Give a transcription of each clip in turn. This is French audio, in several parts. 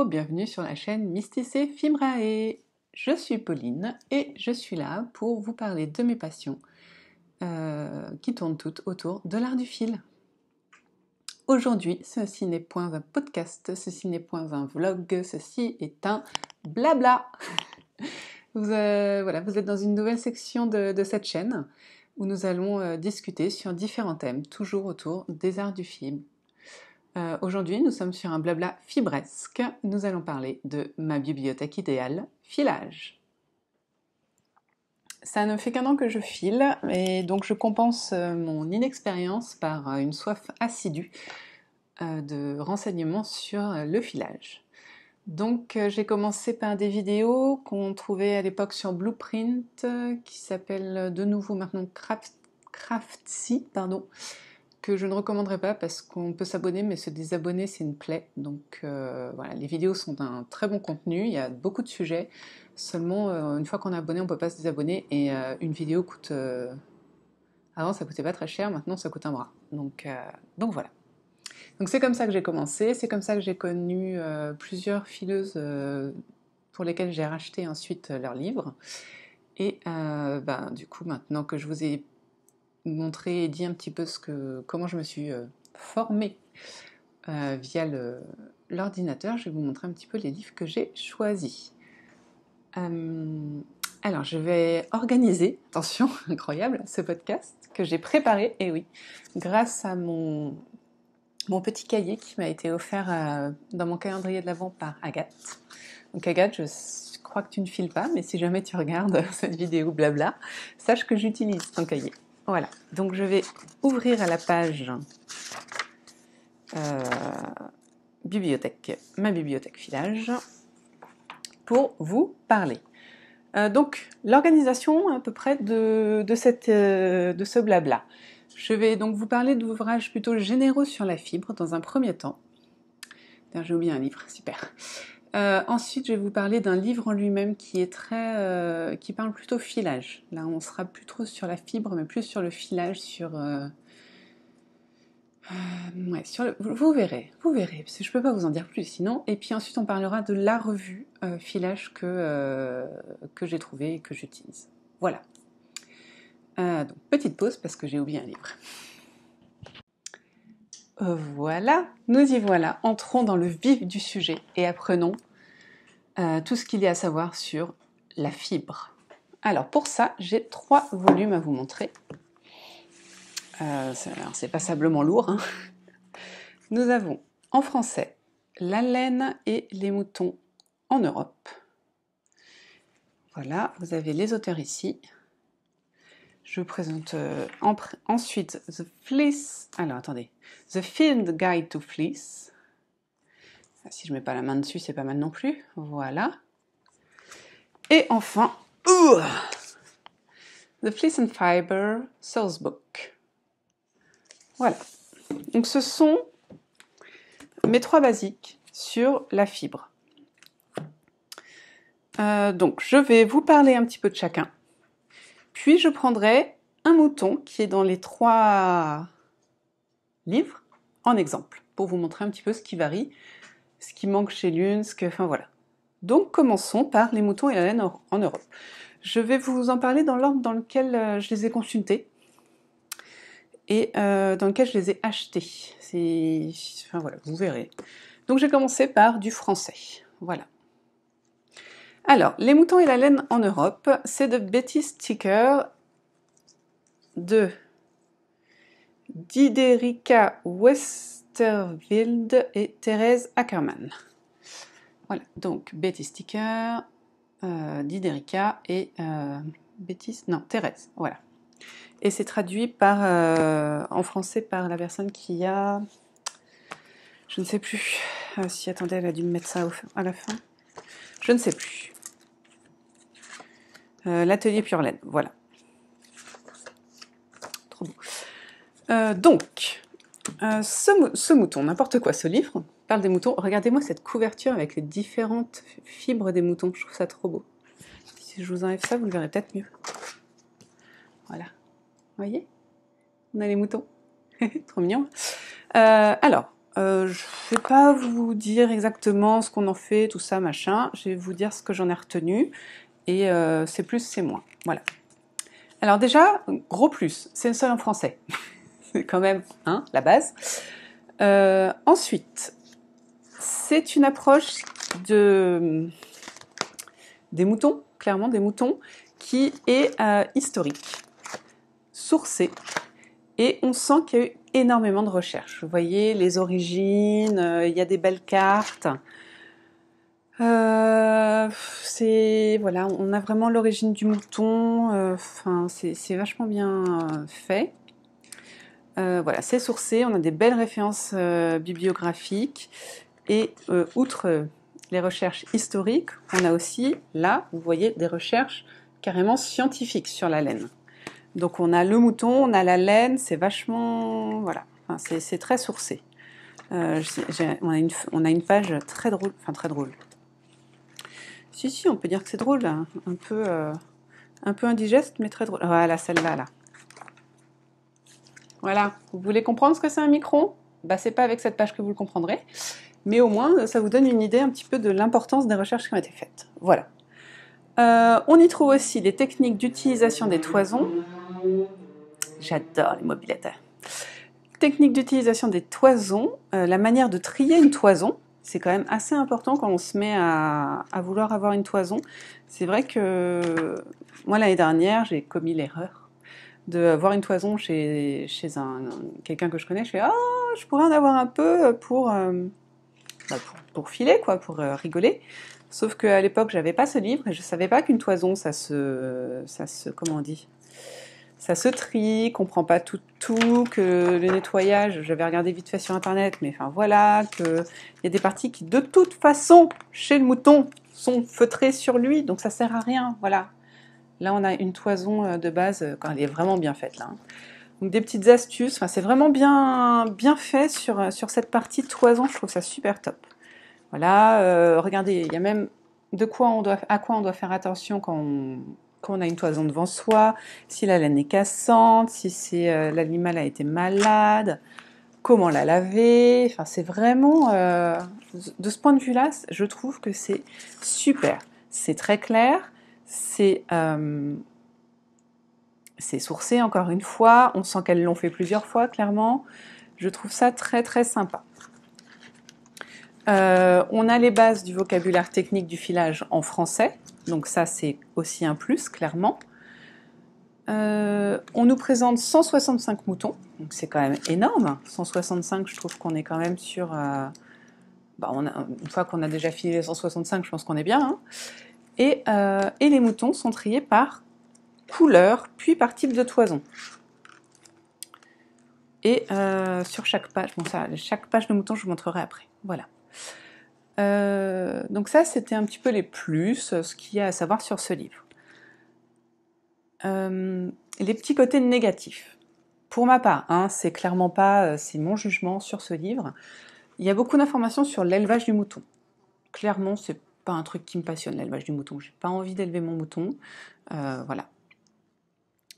bienvenue sur la chaîne Mysticé Fimrae. Je suis Pauline et je suis là pour vous parler de mes passions qui tournent toutes autour de l'art du fil. Aujourd'hui, ceci n'est point un podcast, ceci n'est point un vlog, ceci est un blabla. Vous êtes dans une nouvelle section de cette chaîne où nous allons discuter sur différents thèmes, toujours autour des arts du fil. Aujourd'hui, nous sommes sur un blabla fibresque. Nous allons parler de ma bibliothèque idéale, filage. Ça ne fait qu'un an que je file, et donc je compense mon inexpérience par une soif assidue de renseignements sur le filage. Donc j'ai commencé par des vidéos qu'on trouvait à l'époque sur Blueprint, qui s'appelle de nouveau maintenant Craftsy, que je ne recommanderais pas parce qu'on peut s'abonner, mais se désabonner, c'est une plaie. Donc voilà, les vidéos sont d'un très bon contenu, il y a beaucoup de sujets. Seulement, une fois qu'on est abonné, on ne peut pas se désabonner. Et une vidéo coûte... Avant, ça coûtait pas très cher, maintenant, ça coûte un bras. Donc voilà. Donc c'est comme ça que j'ai commencé, c'est comme ça que j'ai connu plusieurs fileuses pour lesquelles j'ai racheté ensuite leurs livres. Et du coup, maintenant que je vous ai montrer et dire un petit peu comment je me suis formée via l'ordinateur, je vais vous montrer un petit peu les livres que j'ai choisis. Alors, je vais organiser, attention, incroyable, ce podcast que j'ai préparé, et oui, grâce à mon petit cahier qui m'a été offert dans mon calendrier de l'Avent par Agathe. Donc Agathe, je crois que tu ne files pas, mais si jamais tu regardes cette vidéo blabla, sache que j'utilise ton cahier. Voilà, donc je vais ouvrir à la page bibliothèque, ma bibliothèque filage, pour vous parler. Donc l'organisation à peu près de ce blabla. Je vais donc vous parler d'ouvrages plutôt généraux sur la fibre dans un premier temps. J'ai oublié un livre, super. Ensuite, je vais vous parler d'un livre en lui-même qui est qui parle plutôt filage. Là, on sera plus trop sur la fibre, mais plus sur le filage, vous verrez, parce que je peux pas vous en dire plus sinon. Et puis ensuite, on parlera de la revue filage que j'ai trouvée et que j'utilise. Voilà. Donc, petite pause parce que j'ai oublié un livre. Voilà, nous y voilà. Entrons dans le vif du sujet et apprenons tout ce qu'il y a à savoir sur la fibre. Alors pour ça, j'ai 3 volumes à vous montrer. C'est passablement lourd. Hein. Nous avons en français La laine et les moutons en Europe. Voilà, vous avez les auteurs ici. Je vous présente ensuite The Fleece. Alors attendez, The Field Guide to Fleece. Si je ne mets pas la main dessus, c'est pas mal non plus. Voilà. Et enfin, The Fleece and Fiber Source Book. Voilà. Donc ce sont mes 3 basiques sur la fibre. Donc je vais vous parler un petit peu de chacun. Puis je prendrai un mouton qui est dans les 3 livres en exemple, pour vous montrer un petit peu ce qui varie, ce qui manque chez l'une, enfin voilà. Donc commençons par les moutons et la laine en Europe. Je vais vous en parler dans l'ordre dans lequel je les ai consultés et dans lequel je les ai achetés. Enfin voilà, vous verrez. Donc j'ai commencé par du français. Voilà. Alors, les moutons et la laine en Europe, c'est de Betty Sticker, de Diderica Westerveld et Thérèse Ackermann. Voilà, donc Betty Sticker, Diderica et Thérèse, voilà. Et c'est traduit en français par la personne qui a... Je ne sais plus. Si, attendez, elle a dû me mettre ça à la fin. Je ne sais plus. L'atelier Pure Laine, voilà. Trop beau. Donc, ce mouton, n'importe quoi, ce livre parle des moutons. Regardez-moi cette couverture avec les différentes fibres des moutons. Je trouve ça trop beau. Si je vous enlève ça, vous le verrez peut-être mieux. Voilà. Vous voyez ? On a les moutons. Trop mignon. Alors, Je ne vais pas vous dire exactement ce qu'on en fait, tout ça, machin. Je vais vous dire ce que j'en ai retenu. Et c'est plus, c'est moins. Voilà. Alors déjà, gros plus, c'est le seul en français. C'est quand même hein, la base. Ensuite, c'est une approche des moutons, clairement des moutons, qui est historique, sourcée, et on sent qu'il y a eu énormément de recherches. Vous voyez les origines, il y a des belles cartes. Voilà, on a vraiment l'origine du mouton. Enfin, c'est vachement bien fait. Voilà, c'est sourcé. On a des belles références bibliographiques. Et outre les recherches historiques, on a aussi, là, vous voyez, des recherches carrément scientifiques sur la laine. Donc on a le mouton, on a la laine, c'est vachement... Voilà, enfin, c'est très sourcé. On a une page très drôle, enfin très drôle. Si, on peut dire que c'est drôle, hein. Un peu indigeste, mais très drôle. Voilà, celle-là, là. Voilà, vous voulez comprendre ce que c'est un micron? Bah, c'est pas avec cette page que vous le comprendrez, mais au moins, ça vous donne une idée un petit peu de l'importance des recherches qui ont été faites. Voilà. On y trouve aussi les techniques d'utilisation des toisons. J'adore les mobilettes. Technique d'utilisation des toisons, la manière de trier une toison. C'est quand même assez important quand on se met à vouloir avoir une toison. C'est vrai que moi, l'année dernière, j'ai commis l'erreur de voir une toison chez quelqu'un que je connais. Je fais « Oh, je pourrais en avoir un peu pour filer, quoi, pour rigoler ». Sauf qu'à l'époque, j'avais pas ce livre et je savais pas qu'une toison, comment on dit, ça se trie, qu'on prend pas tout, que le nettoyage, j'avais regardé vite fait sur internet, mais enfin voilà, qu'il y a des parties qui de toute façon, chez le mouton, sont feutrées sur lui, donc ça sert à rien, voilà. Là on a une toison de base, quand elle est vraiment bien faite là. Donc des petites astuces, enfin, c'est vraiment bien fait sur cette partie de toison, je trouve ça super top. Voilà, regardez, il y a même à quoi on doit faire attention quand on a une toison devant soi, si la laine est cassante, si l'animal a été malade, comment la laver. Enfin, c'est vraiment, de ce point de vue-là, je trouve que c'est super. C'est très clair, c'est sourcé encore une fois, on sent qu'elles l'ont fait plusieurs fois, clairement. Je trouve ça très très sympa. On a les bases du vocabulaire technique du filage en français, donc ça c'est aussi un plus, clairement. On nous présente 165 moutons, donc c'est quand même énorme. 165, je trouve qu'on est quand même sur... une fois qu'on a déjà filé les 165, je pense qu'on est bien. Hein. Et les moutons sont triés par couleur, puis par type de toison. Et sur chaque page, chaque page de mouton, je vous montrerai après. Voilà. Donc ça, c'était un petit peu les plus, ce qu'il y a à savoir sur ce livre. Les petits côtés négatifs. Pour ma part, hein, c'est clairement pas, c'est mon jugement sur ce livre. Il y a beaucoup d'informations sur l'élevage du mouton. Clairement, c'est pas un truc qui me passionne, l'élevage du mouton. J'ai pas envie d'élever mon mouton. Voilà.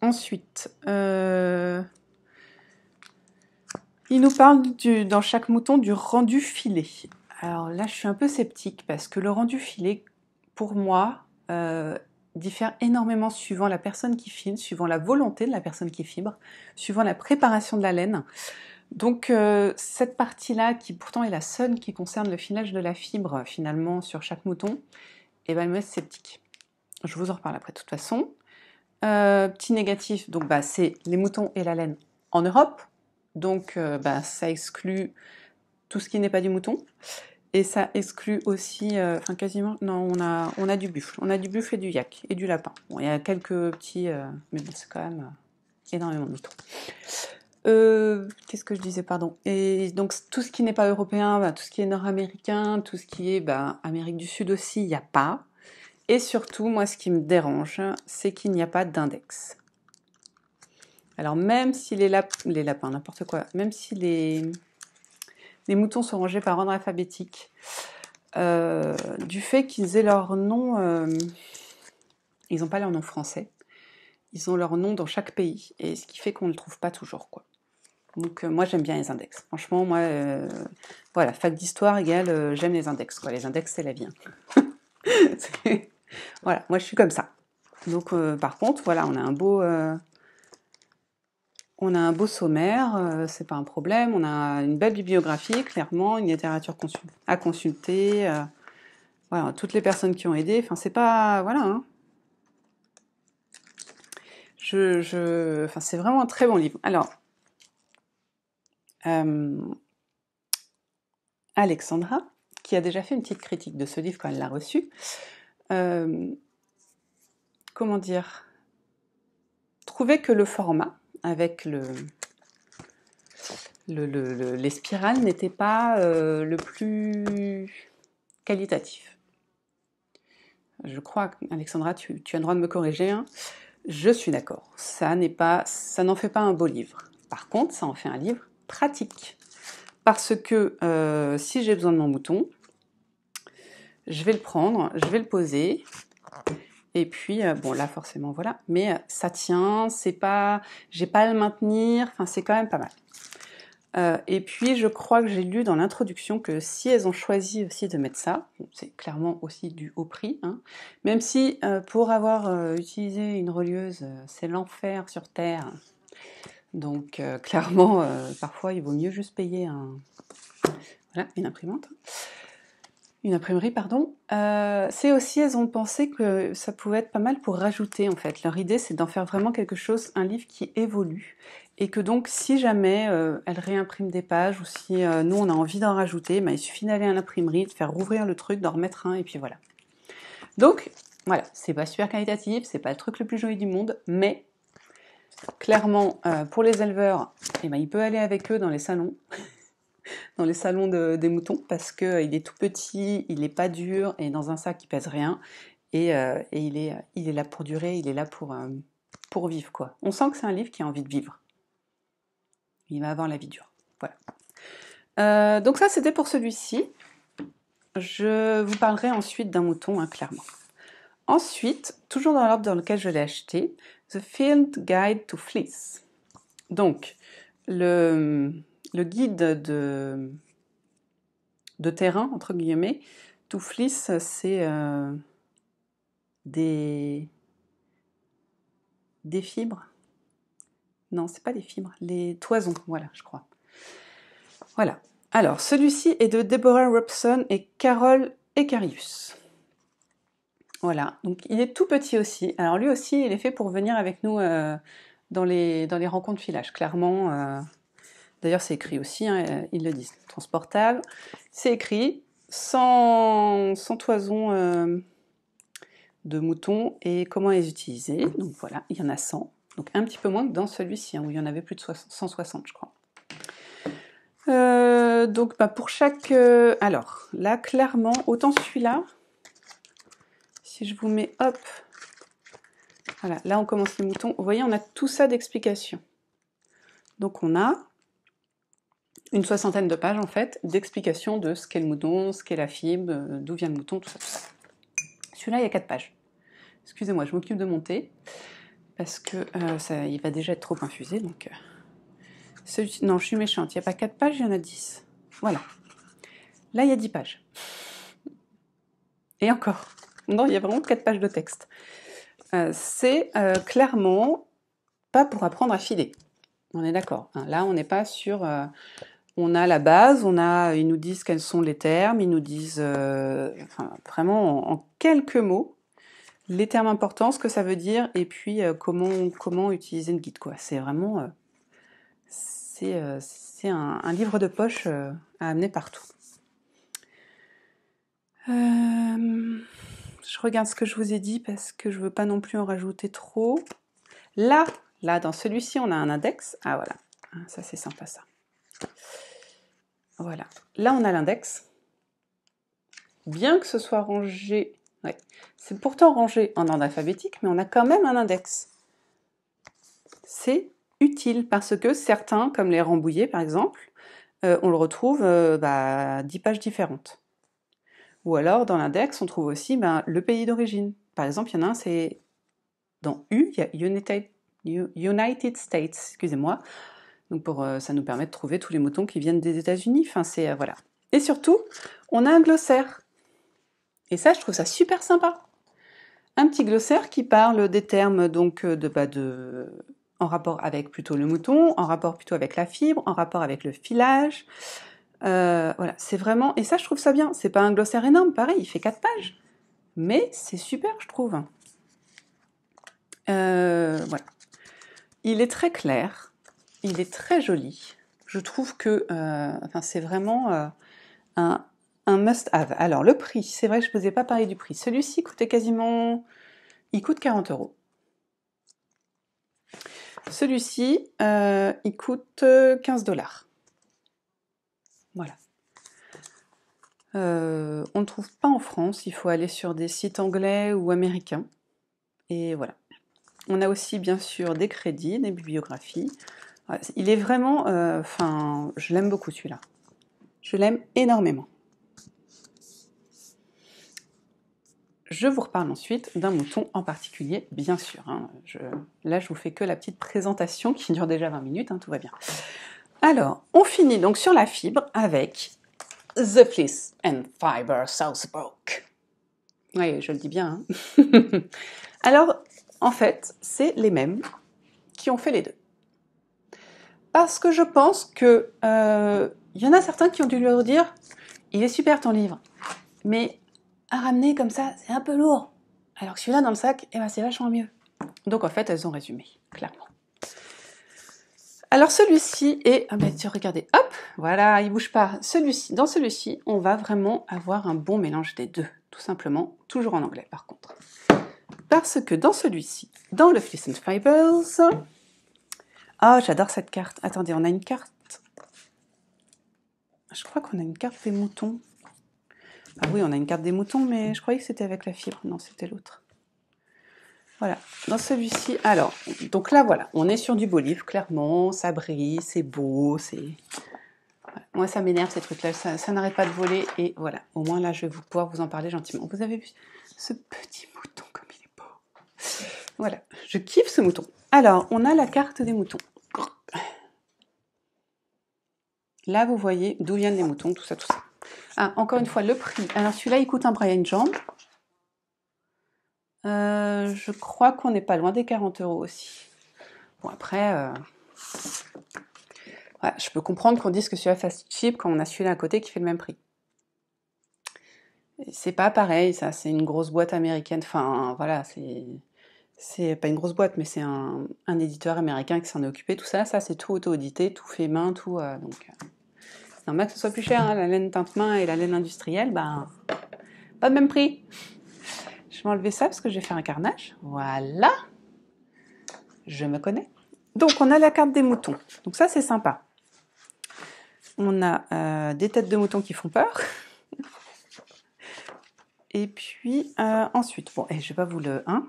Ensuite, il nous parle dans chaque mouton du rendu filé. Alors là, je suis un peu sceptique parce que le rendu filé, pour moi, diffère énormément suivant la personne qui fibre, suivant la volonté de la personne qui fibre, suivant la préparation de la laine. Donc cette partie-là, qui pourtant est la seule qui concerne le filage de la fibre finalement sur chaque mouton, eh ben, elle me laisse sceptique. Je vous en reparle après de toute façon. Petit négatif, donc c'est les moutons et la laine en Europe, donc ça exclut tout ce qui n'est pas du mouton. Et ça exclut aussi, quasiment, non, on a du buffle. On a du buffle et du yak, et du lapin. Bon, il y a quelques petits, mais bon, c'est quand même énormément de moutons. Qu'est-ce que je disais, pardon. Et donc, tout ce qui n'est pas européen, tout ce qui est nord-américain, tout ce qui est Amérique du Sud aussi, il n'y a pas. Et surtout, moi, ce qui me dérange, c'est qu'il n'y a pas d'index. Alors, même si les lapins, n'importe quoi, même si les moutons sont rangés par ordre alphabétique, du fait qu'ils aient leur nom, ils n'ont pas leur nom français, ils ont leur nom dans chaque pays, et ce qui fait qu'on ne le trouve pas toujours, quoi. Donc moi j'aime bien les index. Franchement, moi, voilà, fac d'histoire égale j'aime les index, quoi. Les index, c'est la vie. Hein. Voilà, moi je suis comme ça. Donc par contre, voilà, on a un beau sommaire, c'est pas un problème. On a une belle bibliographie, clairement, une littérature à consulter. Voilà, toutes les personnes qui ont aidé. Enfin, c'est pas, voilà. Hein. Enfin, c'est vraiment un très bon livre. Alors, Alexandra, qui a déjà fait une petite critique de ce livre quand elle l'a reçu, comment dire, trouvait que le format, avec les spirales, n'était pas le plus qualitatif. Je crois, Alexandra, tu as le droit de me corriger, hein. Je suis d'accord, ça n'en fait pas un beau livre. Par contre, ça en fait un livre pratique. Parce que si j'ai besoin de mon mouton, je vais le prendre, je vais le poser, et puis, bon là forcément voilà, mais ça tient, j'ai pas à le maintenir, enfin c'est quand même pas mal. Et puis je crois que j'ai lu dans l'introduction que si elles ont choisi aussi de mettre ça, bon, c'est clairement aussi dû au prix, hein, même si pour avoir utilisé une relieuse, c'est l'enfer sur Terre, donc clairement parfois il vaut mieux juste payer voilà, une imprimante. Une imprimerie, pardon. C'est aussi, elles ont pensé que ça pouvait être pas mal pour rajouter, en fait. Leur idée, c'est d'en faire vraiment quelque chose, un livre qui évolue. Et que donc, si jamais elles réimpriment des pages, ou si nous, on a envie d'en rajouter, ben, il suffit d'aller à l'imprimerie, de faire rouvrir le truc, d'en remettre un, et puis voilà. Donc, voilà, c'est pas super qualitatif, c'est pas le truc le plus joli du monde, mais clairement, pour les éleveurs, eh ben, il peut aller avec eux dans les salons. Dans les salons des moutons parce qu'il est tout petit, il n'est pas dur et dans un sac il pèse rien et il est là pour durer, il est là pour vivre quoi. On sent que c'est un livre qui a envie de vivre. Il va avoir la vie dure. Voilà. Donc ça c'était pour celui-ci. Je vous parlerai ensuite d'un mouton, hein, clairement. Ensuite, toujours dans l'ordre dans lequel je l'ai acheté, The Field Guide to Fleece. Donc, le guide de terrain, entre guillemets, to fleece, c'est des fibres. Non, c'est pas des fibres, les toisons, voilà, je crois. Voilà. Alors, celui-ci est de Deborah Robson et Carol Ecarius. Voilà, donc il est tout petit aussi. Alors lui aussi, il est fait pour venir avec nous dans les rencontres filage, clairement. D'ailleurs, c'est écrit aussi, hein, ils le disent, transportable. C'est écrit, sans toison de moutons et comment les utiliser. Donc voilà, il y en a 100. Donc un petit peu moins que dans celui-ci, hein, où il y en avait plus de 160, je crois. Donc bah, pour chaque... alors, là, clairement, autant celui-là, si je vous mets, hop, voilà, là on commence les moutons. Vous voyez, on a tout ça d'explications. Donc on a une 60aine de pages, en fait, d'explications de ce qu'est le mouton, ce qu'est la fibre, d'où vient le mouton, tout ça, tout ça. Celui-là, il y a 4 pages. Excusez-moi, je m'occupe de monter, parce que il va déjà être trop infusé, donc... non, je suis méchante, il n'y a pas 4 pages, il y en a 10. Voilà. Là, il y a 10 pages. Et encore. Non, il y a vraiment 4 pages de texte. C'est clairement pas pour apprendre à filer. On est d'accord. Hein. Là, on n'est pas sur... on a la base, ils nous disent quels sont les termes, ils nous disent enfin, vraiment en quelques mots les termes importants, ce que ça veut dire, et puis comment utiliser une guide, quoi. C'est vraiment... c'est un livre de poche à amener partout. Je regarde ce que je vous ai dit parce que je veux pas non plus en rajouter trop. Là, dans celui-ci, on a un index. Ah voilà, ça c'est sympa ça. Voilà, là on a l'index. Bien que ce soit rangé, ouais. C'est pourtant rangé en ordre alphabétique, mais on a quand même un index. C'est utile parce que certains, comme les Rambouillet par exemple, on le retrouve 10 pages différentes. Ou alors, dans l'index, on trouve aussi le pays d'origine. Par exemple, il y en a un, c'est... Dans U, il y a United States, excusez-moi. Donc ça nous permet de trouver tous les moutons qui viennent des États-Unis. Enfin, voilà. Et surtout, on a un glossaire. Et ça, je trouve ça super sympa. Un petit glossaire qui parle des termes donc en rapport avec plutôt le mouton, en rapport plutôt avec la fibre, en rapport avec le filage. Voilà, c'est vraiment... Et ça, je trouve ça bien. C'est pas un glossaire énorme, pareil, il fait 4 pages. Mais c'est super, je trouve. Voilà. Il est très clair, il est très joli. Je trouve que c'est vraiment un must-have. Alors, le prix, c'est vrai que je ne vous ai pas parlé du prix. Celui-ci coûtait quasiment... Il coûte 40 €. Celui-ci, il coûte 15 $. Voilà. On ne le trouve pas en France, il faut aller sur des sites anglais ou américains. Et voilà. On a aussi bien sûr des crédits, des bibliographies. Il est vraiment... je l'aime beaucoup celui-là. Je l'aime énormément. Je vous reparle ensuite d'un mouton en particulier, bien sûr. Hein. Là, je vous fais que la petite présentation qui dure déjà 20 minutes, hein, tout va bien. Alors, on finit donc sur la fibre avec The Fleece and Fiber Southbrook. Oui, je le dis bien. Hein. Alors, en fait, c'est les mêmes qui ont fait les deux. Parce que je pense que y en a certains qui ont dû leur dire « Il est super ton livre, mais à ramener comme ça, c'est un peu lourd. Alors que celui-là dans le sac, eh ben, c'est vachement mieux. » Donc en fait, elles ont résumé, clairement. Alors celui-ci est... Ah ben tiens, regardez, hop, voilà, il bouge pas. Dans celui-ci, on va vraiment avoir un bon mélange des deux, tout simplement, toujours en anglais par contre. Parce que dans celui-ci, dans le Fleece and Fibers... Ah, j'adore cette carte. Attendez, on a une carte... Je crois qu'on a une carte des moutons. Ah oui, on a une carte des moutons, mais je croyais que c'était avec la fibre. Non, c'était l'autre. Voilà, dans celui-ci, alors, donc là, voilà, on est sur du beau livre, clairement, ça brille, c'est beau, c'est... Voilà. Moi, ça m'énerve, ces trucs-là, ça n'arrête pas de voler, et voilà, au moins, là, je vais pouvoir vous en parler gentiment. Vous avez vu ce petit mouton, comme il est beau. Voilà, je kiffe ce mouton. Alors, on a la carte des moutons. Là, vous voyez d'où viennent les moutons, tout ça, tout ça. Ah, encore une fois, le prix. Alors, celui-là, il coûte un Brian Jones. Je crois qu'on n'est pas loin des 40 € aussi. Bon, après, ouais, je peux comprendre qu'on dise que celui-là fasse cheap quand on a celui-là à côté qui fait le même prix. C'est pas pareil, ça, c'est une grosse boîte américaine. Enfin, voilà, c'est pas une grosse boîte, mais c'est un éditeur américain qui s'en est occupé, tout ça. Ça, c'est tout auto-édité, tout fait main, tout. C'est normal que ce soit plus cher, hein, la laine teinte main et la laine industrielle, ben, pas le même prix. Je vais enlever ça parce que je vais faire un carnage. Voilà. Je me connais. Donc, on a la carte des moutons. Donc ça, c'est sympa. On a des têtes de moutons qui font peur. Et puis, ensuite, bon, et je vais pas vous le... Hein.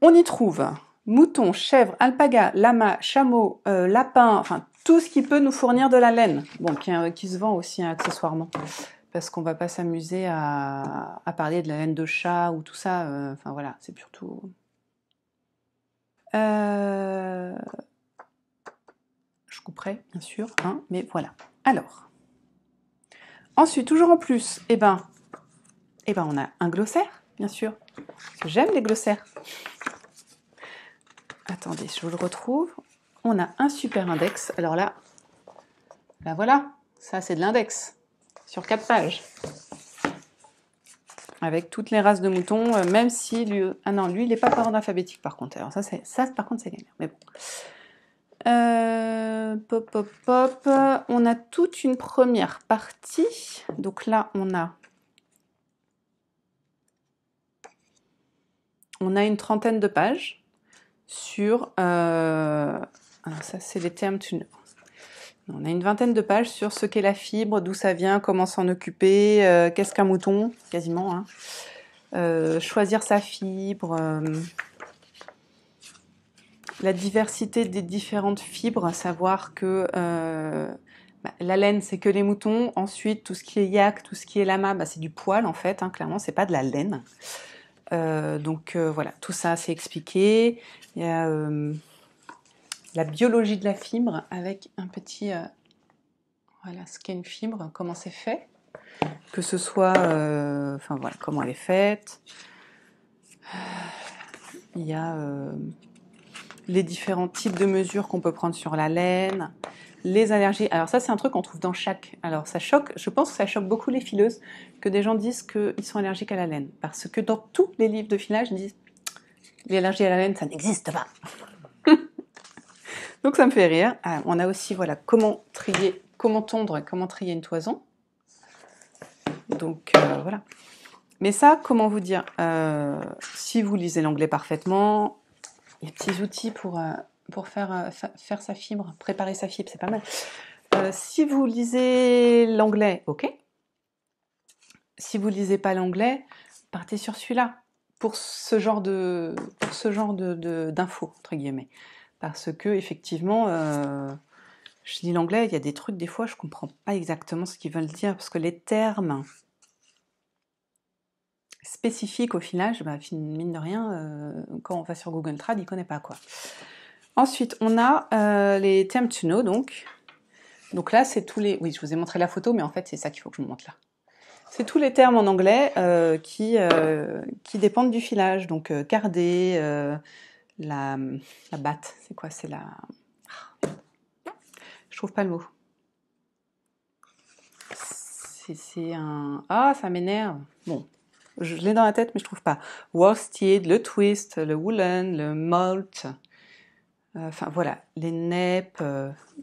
On y trouve mouton, chèvre, alpaga, lama, chameau, lapin, enfin, tout ce qui peut nous fournir de la laine. Bon, qui se vend aussi hein, accessoirement. Parce qu'on va pas s'amuser à parler de la laine de chat ou tout ça. Enfin, voilà, c'est surtout... Je couperai, bien sûr, hein, mais voilà. Alors, ensuite, toujours en plus, on a un glossaire, bien sûr. Parce que j'aime les glossaires. Attendez, je vous le retrouve. On a un super index. Alors là, voilà, ça c'est de l'index, sur 4 pages. Avec toutes les races de moutons, même si lui... Ah non, lui, il n'est pas par ordre alphabétique, par contre. Alors ça par contre, c'est galère, mais bon. On a toute une première partie. Donc là, on a une trentaine de pages sur... alors ça, c'est les termes... On a une vingtaine de pages sur ce qu'est la fibre, d'où ça vient, comment s'en occuper, qu'est-ce qu'un mouton, quasiment. Hein. Choisir sa fibre, la diversité des différentes fibres, à savoir que la laine, c'est que les moutons. Ensuite, tout ce qui est yak, tout ce qui est lama, c'est du poil, en fait. Hein, clairement, c'est pas de la laine. Donc, voilà, tout ça, c'est expliqué. Il y a la biologie de la fibre avec un petit... voilà ce qu'est une fibre, comment c'est fait. Que ce soit... enfin voilà, comment elle est faite. Il y a les différents types de mesures qu'on peut prendre sur la laine. Les allergies, alors ça c'est un truc qu'on trouve dans chaque... Alors ça choque, je pense que ça choque beaucoup les fileuses que des gens disent qu'ils sont allergiques à la laine. Parce que dans tous les livres de filage, ils disent l'allergie à la laine, ça n'existe pas. Donc ça me fait rire. Ah, on a aussi, voilà, comment trier, comment tondre, comment trier une toison. Donc voilà. Mais ça, comment vous dire, si vous lisez l'anglais parfaitement, les petits outils pour faire sa fibre, préparer sa fibre, c'est pas mal. Si vous lisez l'anglais, ok. Si vous lisez pas l'anglais, partez sur celui-là pour ce genre d'infos entre guillemets, parce que effectivement, je lis l'anglais, il y a des trucs des fois je comprends pas exactement ce qu'ils veulent dire parce que les termes spécifiques au filage, bah, mine de rien, quand on va sur Google Trad, il connaît pas quoi. Ensuite, on a les terms to know, donc là, c'est tous les... Oui, je vous ai montré la photo, mais en fait, c'est ça qu'il faut que je vous montre là. C'est tous les termes en anglais qui dépendent du filage. Donc, cardé, la batte, c'est quoi? C'est la... Je trouve pas le mot. C'est un... Ah, ça m'énerve. Bon, je l'ai dans la tête, mais je trouve pas. Worsted, le twist, le woolen, le molt... Enfin voilà, les neppes,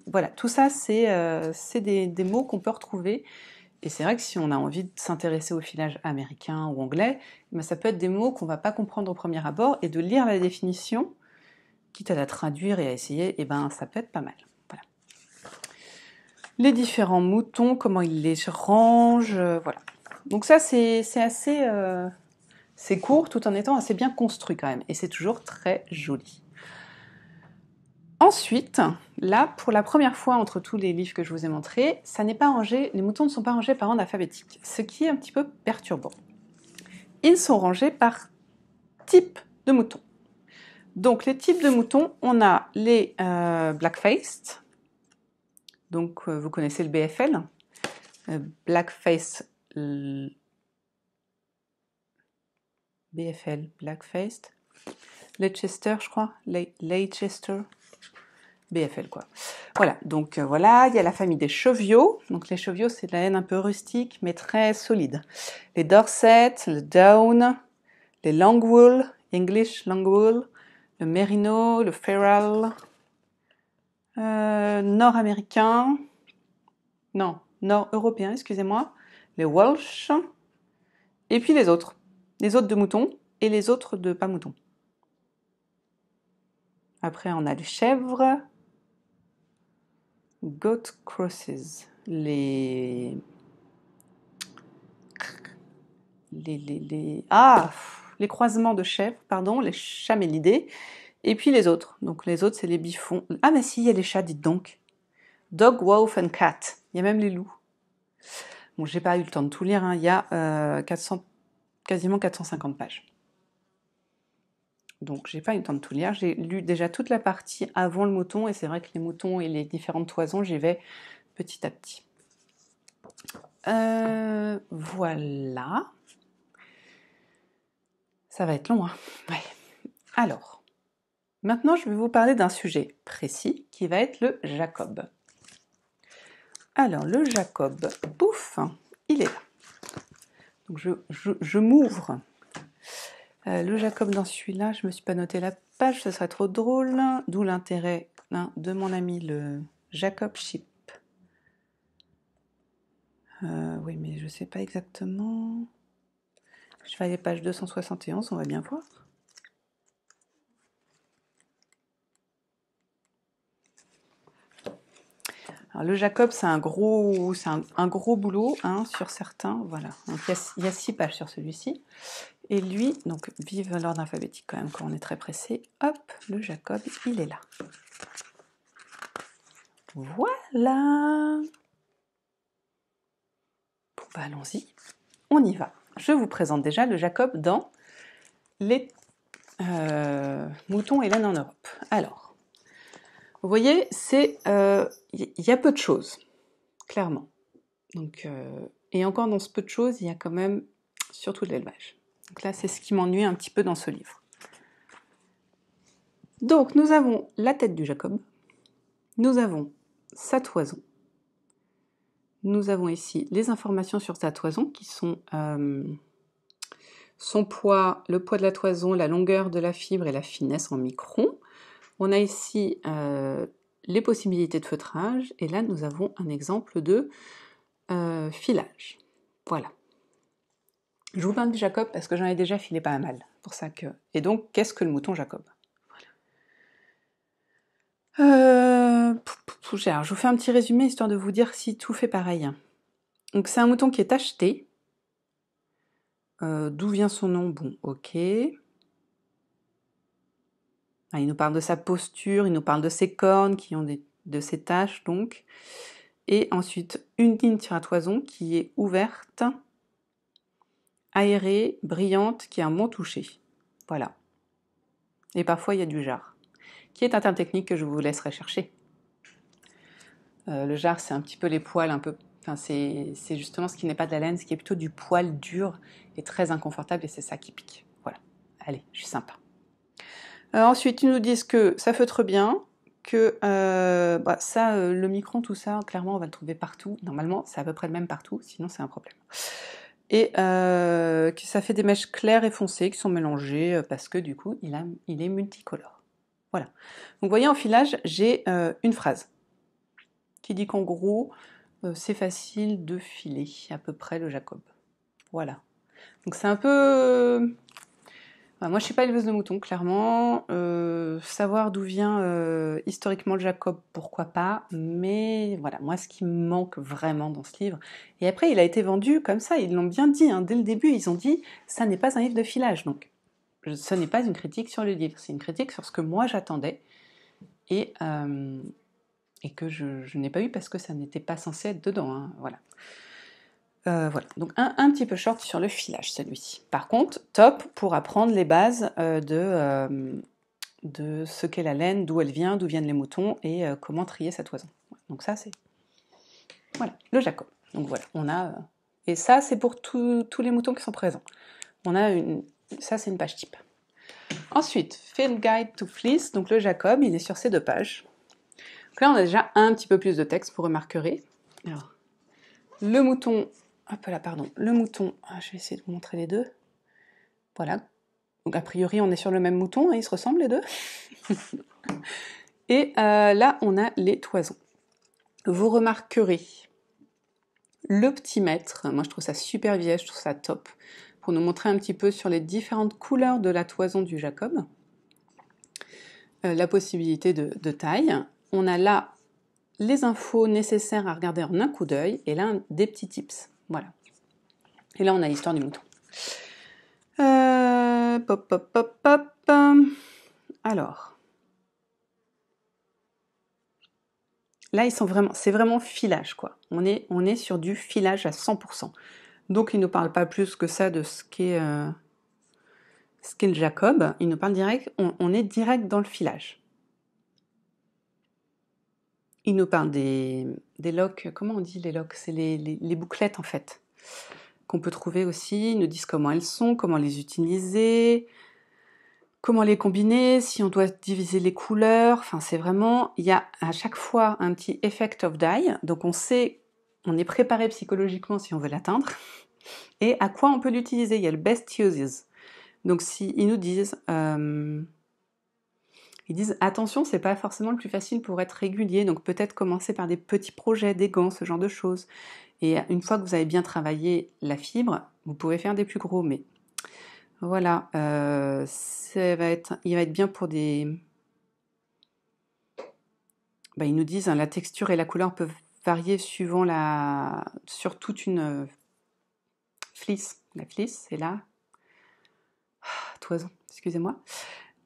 voilà, tout ça c'est des mots qu'on peut retrouver. Et c'est vrai que si on a envie de s'intéresser au filage américain ou anglais, ben ça peut être des mots qu'on ne va pas comprendre au premier abord, et de lire la définition, quitte à la traduire et à essayer, et ben ça peut être pas mal. Voilà. Les différents moutons, comment ils les rangent, voilà. Donc ça c'est assez... c'est court tout en étant assez bien construit quand même, et c'est toujours très joli. Ensuite, là, pour la première fois entre tous les livres que je vous ai montrés, ça n'est pas rangé, les moutons ne sont pas rangés par ordre alphabétique, ce qui est un petit peu perturbant. Ils sont rangés par type de mouton. Donc les types de moutons, on a les black-faced, donc vous connaissez le BFL, black-faced, BFL, black-faced, Leicester, je crois, Leicester, BFL quoi. Voilà, donc voilà, il y a la famille des cheviots. Donc les cheviots, c'est de la laine un peu rustique, mais très solide. Les Dorset, le Down, les Longwool, English Longwool, le Merino, le Feral, nord-américain, non, nord-européen, excusez-moi, les Welsh, et puis les autres de moutons et les autres de pas moutons. Après, on a les chèvres, goat crosses, les croisements de chèvres, pardon, les chamélidés, et puis les autres. Donc les autres, c'est les biffons. Ah, mais si, il y a les chats, dites donc. Dog, wolf and cat. Il y a même les loups. Bon, j'ai pas eu le temps de tout lire, hein. Il y a quasiment 450 pages. Donc j'ai pas eu le temps de tout lire. J'ai lu déjà toute la partie avant le mouton, et c'est vrai que les moutons et les différentes toisons, j'y vais petit à petit. Voilà. Ça va être long, hein. Ouais. Alors, maintenant je vais vous parler d'un sujet précis qui va être le Jacob. Alors, le Jacob, pouf, il est là. Donc je m'ouvre. Le Jacob dans celui-là, je ne me suis pas noté la page, ce serait trop drôle. D'où l'intérêt de mon ami le Jacob Ship. Oui, mais je ne sais pas exactement. Je vais aller page 271, on va bien voir. Alors, le Jacob, c'est un gros boulot hein, sur certains. Voilà. Donc, il y a 6 pages sur celui-ci. Et lui, donc vive l'ordre alphabétique quand même quand on est très pressé. Hop, le Jacob, il est là. Voilà. Bon, bah, allons-y. On y va. Je vous présente déjà le Jacob dans les moutons et laine en Europe. Alors, Vous voyez, il y a peu de choses, clairement. Donc, et encore dans ce peu de choses, il y a quand même surtout de l'élevage. Donc là, c'est ce qui m'ennuie un petit peu dans ce livre. Donc, nous avons la tête du Jacob, nous avons sa toison, nous avons ici les informations sur sa toison qui sont son poids, le poids de la toison, la longueur de la fibre et la finesse en microns. On a ici les possibilités de feutrage et là, nous avons un exemple de filage. Voilà. Je vous parle du Jacob parce que j'en ai déjà filé pas mal. Pour ça que... Et donc, qu'est-ce que le mouton Jacob? Alors, je vous fais un petit résumé histoire de vous dire si tout fait pareil. Donc, c'est un mouton qui est tacheté. D'où vient son nom? Bon, ok. Ah, il nous parle de sa posture, il nous parle de ses cornes qui ont de ses taches, donc. Et ensuite, une ligne sur la toison qui est ouverte, aérée, brillante, qui a un bon toucher. Voilà. Et parfois, il y a du jarre, qui est un terme technique que je vous laisserai chercher. Le jarre, c'est un petit peu les poils, un peu... Enfin, c'est justement ce qui n'est pas de la laine, ce qui est plutôt du poil dur et très inconfortable, et c'est ça qui pique. Voilà. Allez, je suis sympa. Ensuite, ils nous disent que ça feutre bien, que le micron, tout ça, clairement, on va le trouver partout. Normalement, c'est à peu près le même partout, sinon c'est un problème. Et que ça fait des mèches claires et foncées qui sont mélangées parce que du coup, il est multicolore. Voilà. Donc, vous voyez, en filage, j'ai une phrase qui dit qu'en gros, c'est facile de filer à peu près le Jacob. Voilà. Donc, c'est un peu... Moi, je suis pas éleveuse de moutons, clairement. Savoir d'où vient historiquement le Jacob, pourquoi pas. Mais voilà, moi, ce qui me manque vraiment dans ce livre... Et après, il a été vendu comme ça, ils l'ont bien dit. Hein, dès le début, ils ont dit « ça n'est pas un livre de filage ». Donc, ce n'est pas une critique sur le livre, c'est une critique sur ce que moi, j'attendais. Et que je n'ai pas eu parce que ça n'était pas censé être dedans. Hein, voilà. Voilà, donc un petit peu short sur le filage, celui-ci. Par contre, top pour apprendre les bases de ce qu'est la laine, d'où elle vient, d'où viennent les moutons et comment trier sa toison. Donc ça, c'est... Voilà, le Jacob. Donc voilà, on a... et ça, c'est pour tous les moutons qui sont présents. On a ça, c'est une page type. Ensuite, Field Guide to Fleece, donc le Jacob, il est sur ces 2 pages. Donc là, on a déjà un petit peu plus de texte, vous remarquerez. Alors, le mouton... Hop là, pardon. Le mouton, je vais essayer de vous montrer les deux. Voilà. Donc a priori, on est sur le même mouton, hein, ils se ressemblent les deux. Et là, on a les toisons. Vous remarquerez le petit mètre. Moi, je trouve ça super vieille, je trouve ça top. Pour nous montrer un petit peu sur les différentes couleurs de la toison du Jacob. La possibilité de taille. On a là les infos nécessaires à regarder en un coup d'œil. Et là, des petits tips. Voilà. Et là, on a l'histoire du mouton. Alors. Là, c'est vraiment filage, quoi. On est sur du filage à 100%. Donc, il ne nous parle pas plus que ça de ce qu'est le Jacob. Il nous parle direct, on est direct dans le filage. Il nous parle des locks, comment on dit les locks? C'est les bouclettes, en fait, qu'on peut trouver aussi. Ils nous disent comment elles sont, comment les utiliser, comment les combiner, si on doit diviser les couleurs. Enfin, c'est vraiment... Il y a à chaque fois un petit effect of dye. Donc, on est préparé psychologiquement si on veut l'atteindre. Et à quoi on peut l'utiliser? Il y a le best uses. Donc, ils nous disent... ils disent, attention, c'est pas forcément le plus facile pour être régulier. Donc, peut-être commencer par des petits projets, des gants, ce genre de choses. Et une fois que vous avez bien travaillé la fibre, vous pouvez faire des plus gros. Mais voilà, il va être bien pour des... ils nous disent, hein, la texture et la couleur peuvent varier suivant sur toute une fleece. La fleece, c'est là. Toison, excusez-moi.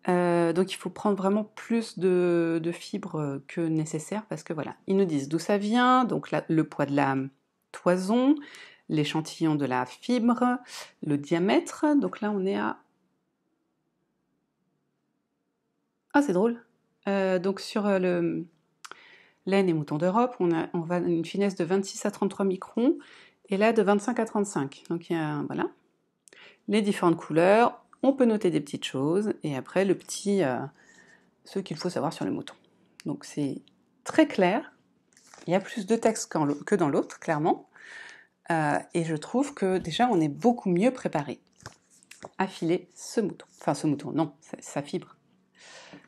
Donc il faut prendre vraiment plus de fibres que nécessaire parce que voilà, ils nous disent d'où ça vient, donc le poids de la toison, l'échantillon de la fibre, le diamètre. Donc là, on est à... Ah, c'est drôle. Donc sur le laine et mouton d'Europe, on va à une finesse de 26 à 33 microns, et là de 25 à 35. Donc il y a, voilà, les différentes couleurs, on peut noter des petites choses, et après ce qu'il faut savoir sur le mouton. Donc c'est très clair, il y a plus de texte que dans l'autre, clairement, et je trouve que déjà on est beaucoup mieux préparé à filer ce mouton. Enfin ce mouton, non, sa fibre.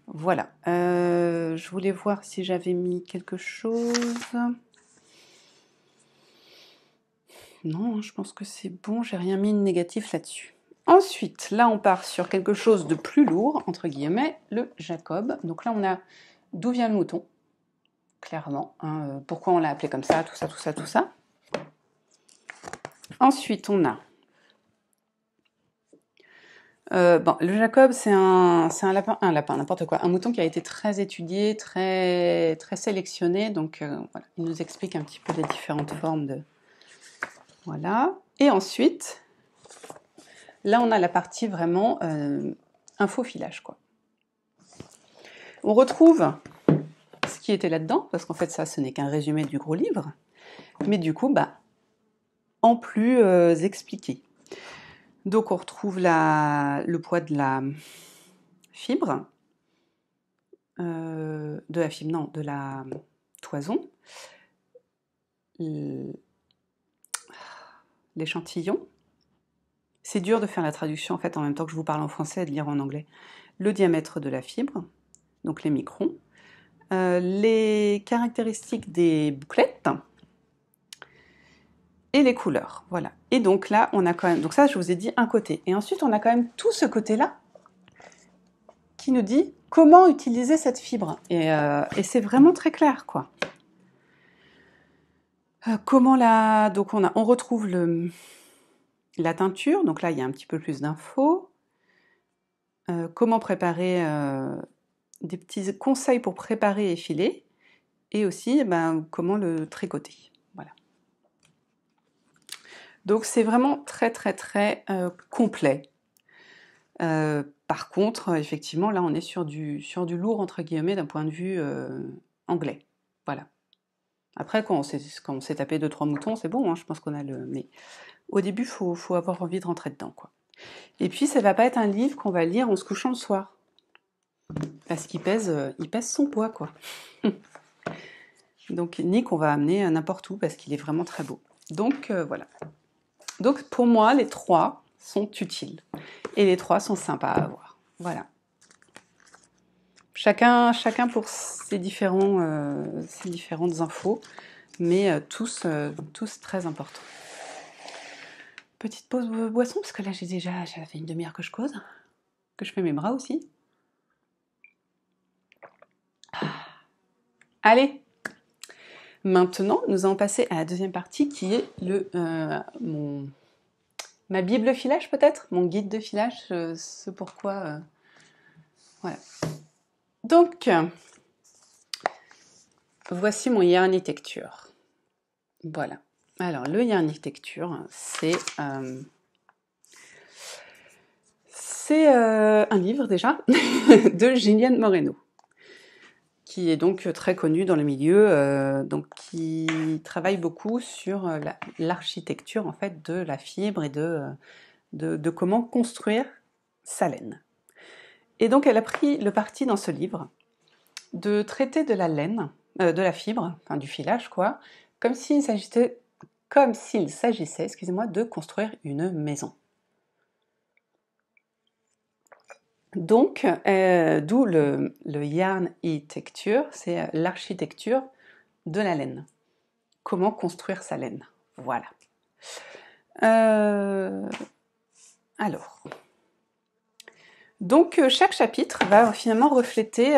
Voilà, je voulais voir si j'avais mis quelque chose. Non, je pense que c'est bon, j'ai rien mis de négatif là-dessus. Ensuite, là on part sur quelque chose de plus lourd, entre guillemets, le Jacob. Donc là on a d'où vient le mouton, clairement, hein, pourquoi on l'a appelé comme ça, tout ça, tout ça, tout ça. Ensuite on a... bon, le Jacob, c'est un lapin, n'importe quoi, un mouton qui a été très étudié, très, très sélectionné, donc voilà, il nous explique un petit peu les différentes formes de... Voilà, et ensuite, là on a la partie vraiment info filage, quoi. On retrouve ce qui était là-dedans, parce qu'en fait ça, ce n'est qu'un résumé du gros livre, mais du coup, bah, en plus expliqué. Donc on retrouve le poids de la fibre, de la toison, l'échantillon. C'est dur de faire la traduction en fait en même temps que je vous parle en français et de lire en anglais. Le diamètre de la fibre, donc les microns, les caractéristiques des bouclettes et les couleurs. Voilà. Et donc là, on a quand même... Donc ça, je vous ai dit un côté. Et ensuite, on a quand même tout ce côté-là qui nous dit comment utiliser cette fibre. Et c'est vraiment très clair, quoi. Comment la... Donc on retrouve la teinture. Donc là, il y a un petit peu plus d'infos. Comment préparer... des petits conseils pour préparer et filer. Et aussi, ben, comment le tricoter. Voilà. Donc c'est vraiment très très très complet. Par contre, effectivement, là on est sur du lourd entre guillemets d'un point de vue anglais. Voilà. Après, quand on s'est tapé 2-3 moutons, c'est bon, hein, je pense qu'on a le... Mais au début, faut avoir envie de rentrer dedans, quoi. Et puis, ça va pas être un livre qu'on va lire en se couchant le soir. Parce qu'il pèse son poids, quoi. Donc, ni qu'on va amener n'importe où, parce qu'il est vraiment très beau. Donc, voilà. Donc, pour moi, les 3 sont utiles. Et les 3 sont sympas à avoir. Voilà. Chacun pour ses différentes infos, mais tous très importants. Petite pause boisson, parce que là ça fait une demi-heure que je cause, que je fais mes bras aussi. Allez, maintenant nous allons passer à la deuxième partie qui est ma bible filage peut-être, mon guide de filage, ce pourquoi... voilà. Donc, voici mon Yarnitecture. Voilà. Alors, le Yarnitecture, c'est un livre déjà de Gillian Moreno, qui est donc très connu dans le milieu, donc qui travaille beaucoup sur l'architecture en fait de la fibre et de comment construire sa laine. Et donc elle a pris le parti dans ce livre de traiter de la laine, de la fibre, enfin du filage quoi, comme s'il s'agissait, excusez-moi, de construire une maison. Donc, d'où le yarnitecture, c'est l'architecture de la laine. Comment construire sa laine. Voilà. Alors, donc chaque chapitre va finalement refléter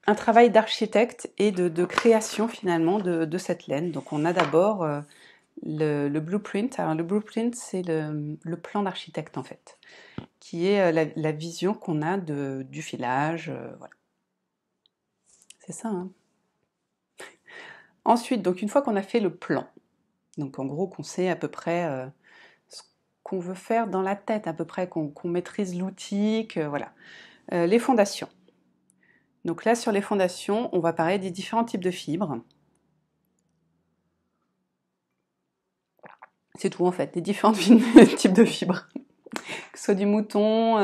un travail d'architecte et de création finalement de cette laine. Donc on a d'abord le blueprint. Alors le blueprint, c'est le plan d'architecte en fait, qui est la vision qu'on a du filage. Voilà. C'est ça, hein. Ensuite, donc une fois qu'on a fait le plan, donc en gros qu'on sait à peu près ce qu'on veut faire dans la tête, à peu près qu'on maîtrise l'outil, voilà. Les fondations. Donc là, sur les fondations, on va parler des différents types de fibres. C'est tout en fait, des différents types de fibres. Que ce soit du mouton,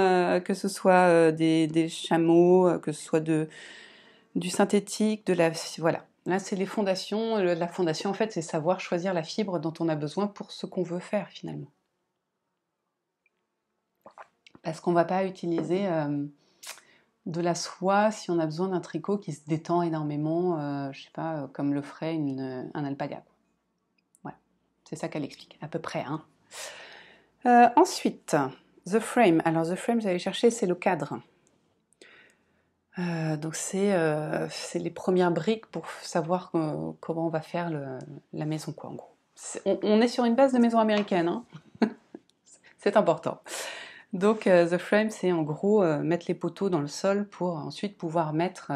que ce soit des chameaux, que ce soit du synthétique, de la... Voilà. Là, c'est les fondations. La fondation, en fait, c'est savoir choisir la fibre dont on a besoin pour ce qu'on veut faire, finalement. Parce qu'on ne va pas utiliser de la soie si on a besoin d'un tricot qui se détend énormément, je sais pas, comme le ferait un alpaga. Ouais, c'est ça qu'elle explique, à peu près. Hein. Ensuite, the frame. Alors, the frame, vous allez chercher, c'est le cadre. Donc c'est les premières briques pour savoir comment on va faire la maison, quoi, en gros. On est sur une base de maison américaine, hein. C'est important. Donc the frame, c'est en gros mettre les poteaux dans le sol pour ensuite pouvoir mettre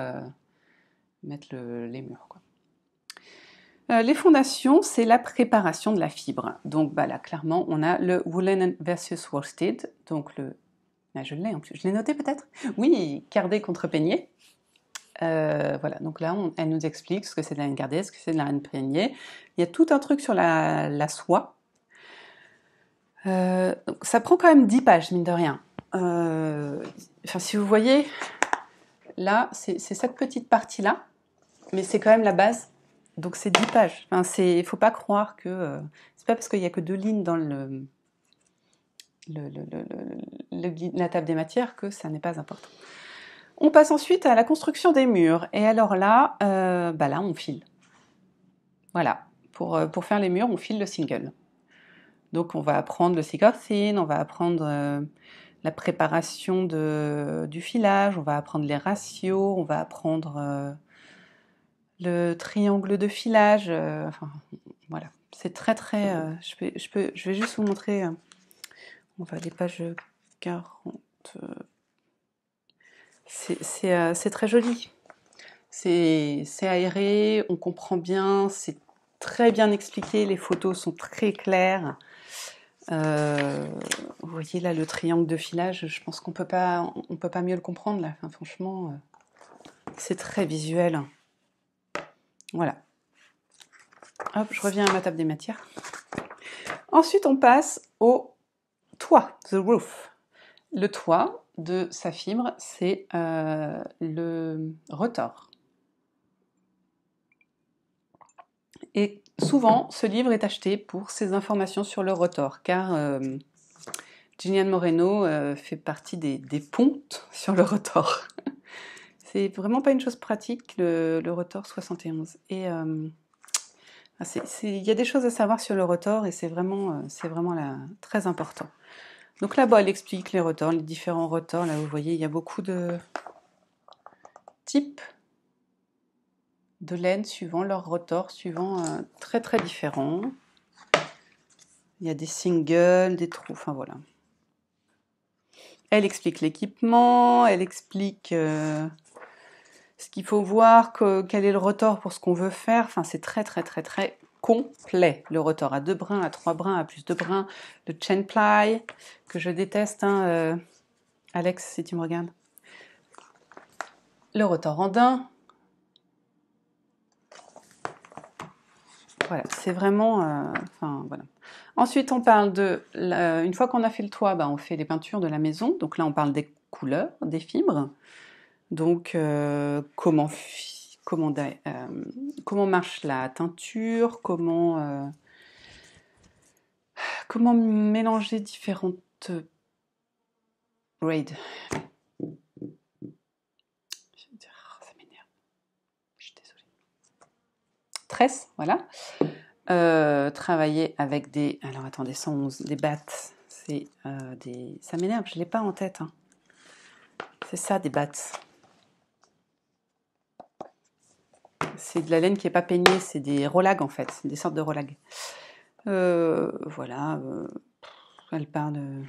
les murs, quoi. Les fondations, c'est la préparation de la fibre. Donc bah, là, clairement, on a le woolen versus worsted, donc le... Ah, je l'ai en plus, je l'ai noté peut-être. Oui, cardé contre peigné. Voilà, donc là, elle nous explique ce que c'est de la laine cardée, ce que c'est de la laine peignée. Il y a tout un truc sur la soie. Donc ça prend quand même 10 pages, mine de rien. Enfin, si vous voyez, là, c'est cette petite partie-là, mais c'est quand même la base. Donc c'est 10 pages. Enfin, il ne faut pas croire que... c'est pas parce qu'il n'y a que 2 lignes dans la table des matières que ça n'est pas important. On passe ensuite à la construction des murs. Et alors là, bah là, on file. Voilà. Pour faire les murs, on file le single. Donc on va apprendre le thick or thin, on va apprendre la préparation du filage, on va apprendre les ratios, on va apprendre le triangle de filage. Enfin, voilà. C'est très très... je vais juste vous montrer... on va à les pages 40... c'est très joli. C'est aéré, on comprend bien, c'est très bien expliqué, les photos sont très claires. Vous voyez là le triangle de filage, je pense qu'on peut pas mieux le comprendre là. Enfin, franchement, c'est très visuel. Voilà. Hop, je reviens à ma table des matières. Ensuite, on passe au toit, the roof. Le toit de sa fibre, c'est le rotor. Et souvent, ce livre est acheté pour ses informations sur le rotor, car Gillian Moreno fait partie des pontes sur le rotor. C'est vraiment pas une chose pratique, le rotor 71. Et il y a des choses à savoir sur le rotor et c'est vraiment là, très important. Donc là-bas, elle explique les rotors, les différents rotors. Là, vous voyez, il y a beaucoup de types de laine suivant leur rotor, très très différents. Il y a des singles, des trous, enfin voilà. Elle explique l'équipement, elle explique ce qu'il faut voir, quel est le rotor pour ce qu'on veut faire. Enfin, c'est très très très très complet. Le rotor à 2 brins, à 3 brins, à plus de brins. Le chain ply, que je déteste, hein, Alex, si tu me regardes. Le rotor en daim. Voilà, c'est vraiment... enfin, voilà. Ensuite, on parle une fois qu'on a fait le toit, bah, on fait les peintures de la maison. Donc là, on parle des couleurs, des fibres. Donc, comment marche la teinture, comment mélanger différentes grades. Ça m'énerve. Je suis désolée. Tresse, voilà. Travailler avec des... Alors, attendez, 111, des battes. C'est des... Ça m'énerve, je ne l'ai pas en tête. Hein. C'est ça, des battes. C'est de la laine qui n'est pas peignée, c'est des rolags en fait, des sortes de rolags. Voilà, elle parle de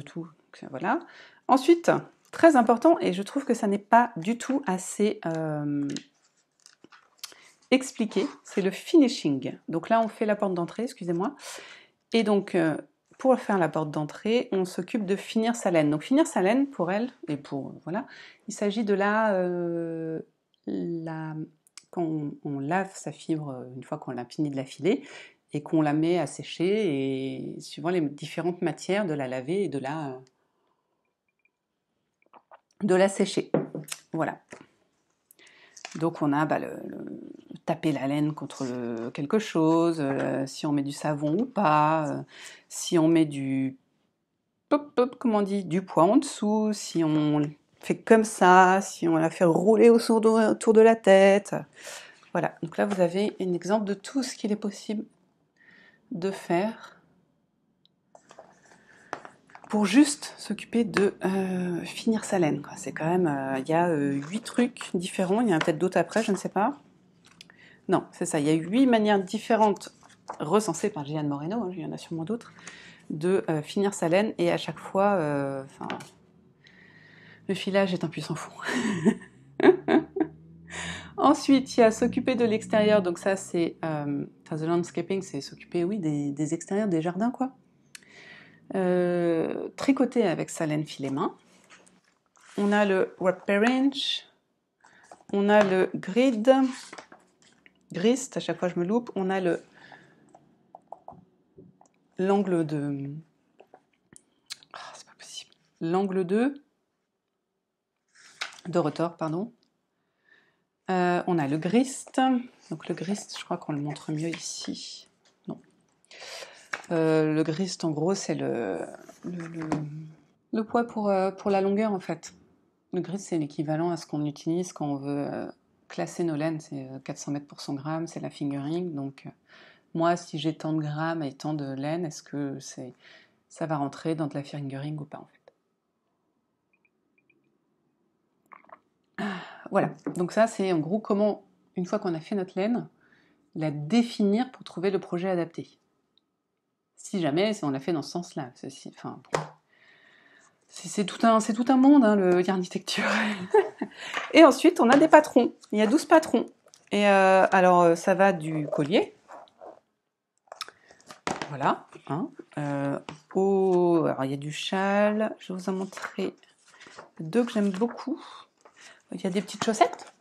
tout. Donc, voilà. Ensuite, très important, et je trouve que ça n'est pas du tout assez expliqué, c'est le finishing. Donc là, on fait la porte d'entrée, excusez-moi. Et donc, pour faire la porte d'entrée, on s'occupe de finir sa laine. Donc finir sa laine, pour elle, et pour, voilà, il s'agit de quand on lave sa fibre, une fois qu'on l'a fini de la filer, et qu'on la met à sécher, et suivant les différentes matières, de la laver et de la sécher. Voilà. Donc on a taper la laine contre quelque chose, si on met du savon ou pas, si on met du comment on dit, du poids en dessous, si on fait comme ça, si on la fait rouler autour de la tête. Voilà, donc là vous avez un exemple de tout ce qu'il est possible de faire pour juste s'occuper de finir sa laine. C'est quand même, il y a 8 trucs différents, il y en a peut-être d'autres après, je ne sais pas. Non, c'est ça, il y a 8 manières différentes recensées par Jeanne Moreno, hein, il y en a sûrement d'autres, de finir sa laine, et à chaque fois, le filage est un puissant fou. Ensuite, il y a s'occuper de l'extérieur, donc ça c'est the landscaping, c'est s'occuper, oui, des extérieurs, des jardins, quoi. Tricoter avec sa laine filet main. On a le wrap pairage, on a le grist, à chaque fois je me loupe, on a l'angle de... c'est pas possible. L'angle de retors, pardon. On a le grist. Donc le grist, je crois qu'on le montre mieux ici. Non. Le grist, en gros, c'est le poids pour la longueur, en fait. Le grist, c'est l'équivalent à ce qu'on utilise quand on veut classer nos laines. C'est 400 mètres pour 100 grammes, c'est la fingering. Donc, moi, si j'ai tant de grammes et tant de laine, est-ce que ça va rentrer dans de la fingering ou pas, en fait? Voilà, donc ça c'est en gros comment, une fois qu'on a fait notre laine, la définir pour trouver le projet adapté. Si jamais on l'a fait dans ce sens-là. Enfin, bon. C'est tout un monde, hein, le yarnitecture. Et ensuite, on a des patrons. Il y a 12 patrons. Et alors, ça va du collier. Voilà. Hein, alors, il y a du châle. Je vais vous en montrer 2 que j'aime beaucoup. Il y a des petites chaussettes.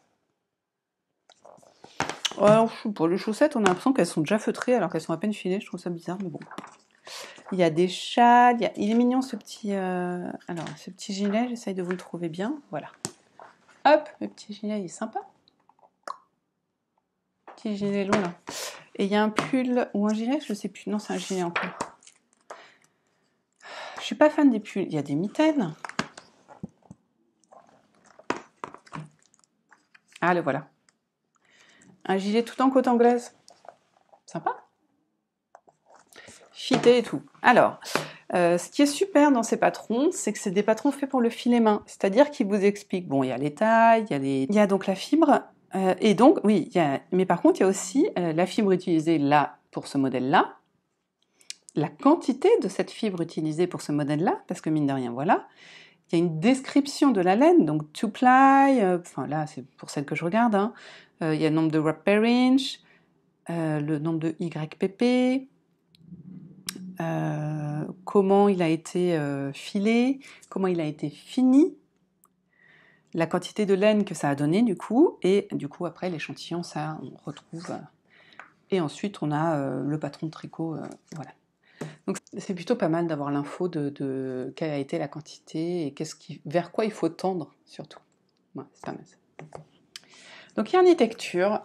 Alors, pour les chaussettes, on a l'impression qu'elles sont déjà feutrées alors qu'elles sont à peine filées. Je trouve ça bizarre, mais bon. Il y a des châles. Il est mignon ce petit gilet. J'essaye de vous le trouver bien. Voilà. Hop, le petit gilet, il est sympa. Petit gilet long là. Et il y a un pull ou un gilet, je sais plus. Non, c'est un gilet encore. Je suis pas fan des pulls. Il y a des mitaines. Ah, le voilà. Un gilet tout en côte anglaise. Sympa. Fité et tout. Alors, ce qui est super dans ces patrons, c'est que c'est des patrons faits pour le filet main. C'est-à-dire qu'ils vous expliquent, bon, il y a les tailles, il y a donc la fibre, et donc, oui, mais par contre, il y a aussi la fibre utilisée là, pour ce modèle-là, la quantité de cette fibre utilisée pour ce modèle-là, parce que mine de rien, voilà, il y a une description de la laine, donc 2 ply, enfin là, c'est pour celle que je regarde, hein, il y a le nombre de wrap pairage, le nombre de YPP, comment il a été filé, comment il a été fini, la quantité de laine que ça a donné du coup, et du coup après l'échantillon, ça on retrouve, et ensuite on a le patron de tricot, voilà. Donc c'est plutôt pas mal d'avoir l'info de quelle a été la quantité et vers quoi il faut tendre surtout. Ouais, c'est pas mal ça. Donc yarnitecture,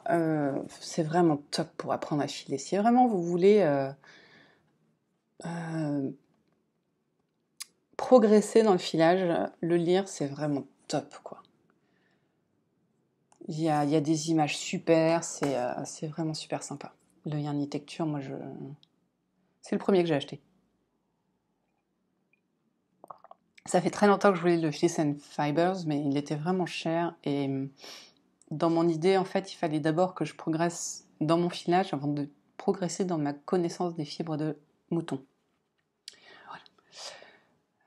c'est vraiment top pour apprendre à filer. Si vraiment vous voulez progresser dans le filage, le lire c'est vraiment top quoi. Il y a des images super, c'est vraiment super sympa. Le yarnitecture, moi c'est le premier que j'ai acheté. Ça fait très longtemps que je voulais le Fleece and Fibers, mais il était vraiment cher et dans mon idée, en fait, il fallait d'abord que je progresse dans mon filage avant de progresser dans ma connaissance des fibres de mouton.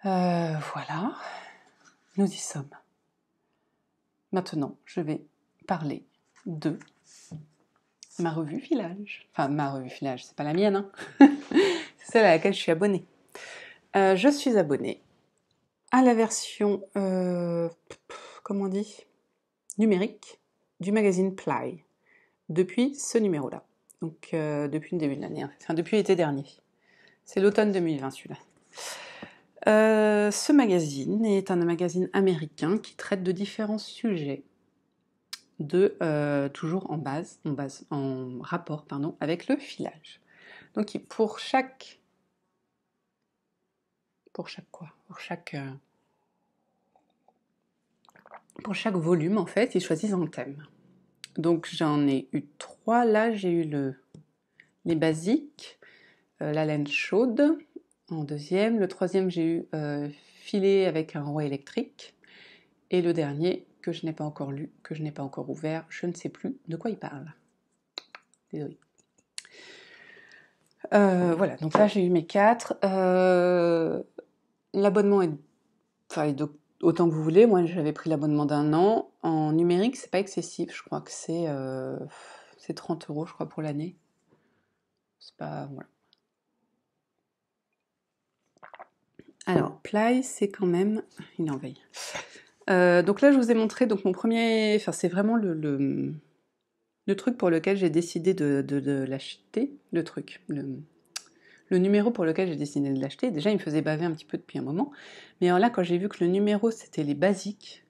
Voilà, nous y sommes. Maintenant, je vais parler de ma revue filage. Enfin, ma revue filage, c'est pas la mienne, hein. C'est celle à laquelle je suis abonnée. Je suis abonnée à la version, comment on dit, numérique du magazine Ply depuis ce numéro-là. Donc depuis le début de l'année, enfin depuis l'été dernier. C'est l'automne 2020 celui-là. Ce magazine est un magazine américain qui traite de différents sujets, toujours en rapport avec le filage. Donc pour chaque volume en fait, ils choisissent un thème. Donc j'en ai eu 3 là, j'ai eu les basiques, la laine chaude en deuxième, le troisième j'ai eu filet avec un rouet électrique, et le dernier que je n'ai pas encore lu, que je n'ai pas encore ouvert, je ne sais plus de quoi il parle. Désolée. Voilà, donc là j'ai eu mes 4. L'abonnement est autant que vous voulez. Moi j'avais pris l'abonnement d'1 an. En numérique, c'est pas excessif, je crois que c'est 30 € je crois pour l'année. C'est pas. Voilà. Alors, Ply, c'est quand même. Il est en veille. Donc là, je vous ai montré donc mon premier. Enfin, c'est vraiment le truc pour lequel j'ai décidé de l'acheter. Le numéro pour lequel j'ai décidé de l'acheter. Déjà, il me faisait baver un petit peu depuis un moment. Mais alors là, quand j'ai vu que le numéro, c'était les basiques,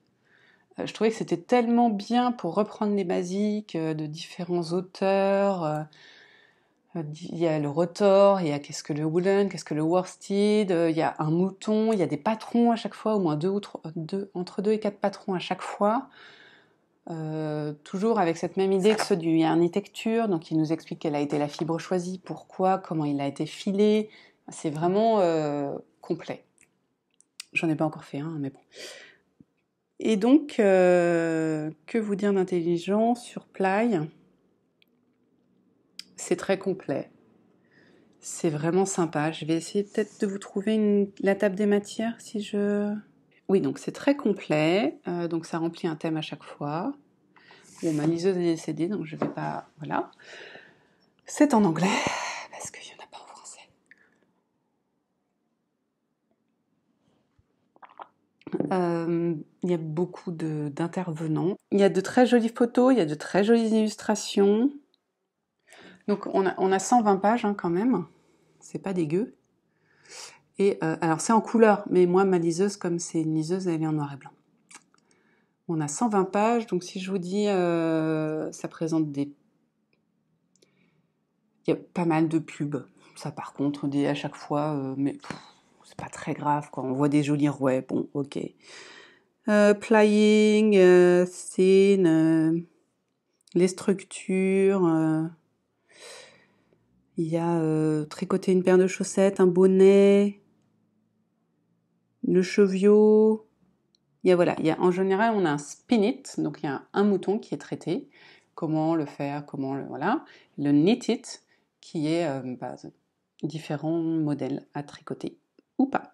je trouvais que c'était tellement bien pour reprendre les basiques de différents auteurs. Il y a le rotor, il y a qu'est-ce que le woolen, qu'est-ce que le worsted, il y a un mouton, il y a des patrons à chaque fois, au moins entre 2 et 4 patrons à chaque fois. Toujours avec cette même idée que ceux du architecture, donc il nous explique quelle a été la fibre choisie, pourquoi, comment il a été filé. C'est vraiment complet. J'en ai pas encore fait un, mais bon. Et donc, que vous dire d'intelligent sur Ply? C'est très complet. C'est vraiment sympa. Je vais essayer peut-être de vous trouver la table des matières si je... Oui, donc c'est très complet. Donc ça remplit un thème à chaque fois. Bon, ma liseuse est décédée, donc je vais pas... Voilà. C'est en anglais, parce qu'il n'y en a pas en français. Il y a beaucoup d'intervenants. Il y a de très jolies photos, il y a de très jolies illustrations. Donc on a 120 pages quand même. C'est pas dégueu. Et alors c'est en couleur, mais moi ma liseuse, comme c'est une liseuse, elle est en noir et blanc. On a 120 pages, donc si je vous dis, ça présente des... Il y a pas mal de pubs, ça par contre, à chaque fois, mais c'est pas très grave, quoi. On voit des jolis rouets, bon, ok. Plying, thin, les structures, il y a tricoter une paire de chaussettes, un bonnet, le chevio... Voilà, en général, on a un spin it, donc il y a un mouton qui est traité. Comment le faire, voilà. Le knit it, qui est différents modèles à tricoter ou pas.